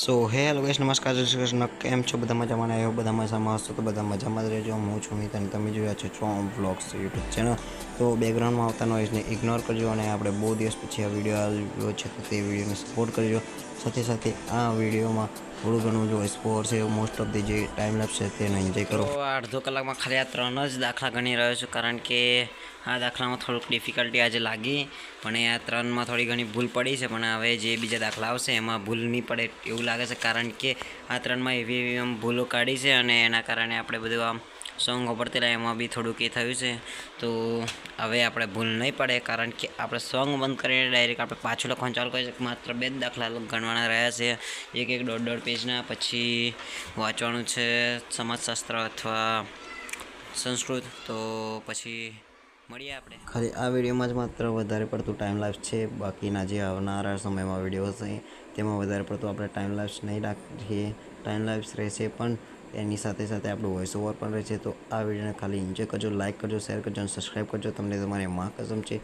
So hello guys, નમસ્કાર, જય શ્રી કૃષ્ણ. કેમ છો? બધા મજામાં? આવ્યો બધા મજામાં હશો તો બધા મજામાં જ રહેજો. હું છું મિત અને તમે જોયા છો ચોમ વ્લોગ્સ યુટ્યુબ ચેનલ. તો બેકગ્રાઉન્ડમાં આવતા નોઇઝને ઇગ્નોર કરજો અને આપણે બહુ દિવસ પછી આ વિડીયો આવ્યો છે તો તે વિડીયોને સપોર્ટ કરજો. સાથે સાથે આ વિડીયોમાં થોડું ઘણું જો સ્પોર્ટ્સ છે, મોસ્ટ ઓફ ધી જે ટાઈમ લેપ્સ છે તેને એન્જોય કરો. તો અડધો કલાકમાં ખાલી આ 3 જ દાખલા ગણી રહ્યો છું, કારણ કે આ દાખલામાં થોડુંક ડિફિકલ્ટી આજે લાગી, પણ એ આ 3માં થોડી ઘણી ભૂલ પડી છે. પણ હવે જે બીજા દાખલા આવશે એમાં ભૂલ નહીં પડે એવું લાગે છે, કારણ કે આ 3માં એવી આમ ભૂલો કાઢી છે અને એના કારણે આપણે બધું આમ સોંગ વાપરતેલા એમાં બી થોડુંક એ થયું છે. તો હવે આપણે ભૂલ નહીં પડે, કારણ કે આપણે સોંગ બંધ કરીને ડાયરેક્ટ આપણે પાછું લખવાનું ચાલુ કરીએ. માત્ર 2 દાખલા ગણવાના રહ્યા છે, એક દોઢ પેજના. પછી વાંચવાનું છે સમાજશાસ્ત્ર અથવા સંસ્કૃત. તો પછી મળીએ આપણે. ખાલી આ વિડીયોમાં જ માત્ર વધારે પડતું ટાઈમ લાપ્સ છે, બાકીના જે આવનારા સમયમાં વિડીયો હશે તેમાં વધારે પડતું આપણે ટાઈમ લાપ્સ નહીં રાખીએ. ટાઈમ લાપ્સ રહેશે પણ એની સાથે સાથે આપણું વોઇસ ઓવર પણ રહેશે. તો આ વિડીયોને ખાલી એન્જોય કરજો, લાઇક કરજો, શેર કરજો અને સબસ્ક્રાઈબ કરજો. તમને તમારી માં કસમ છે.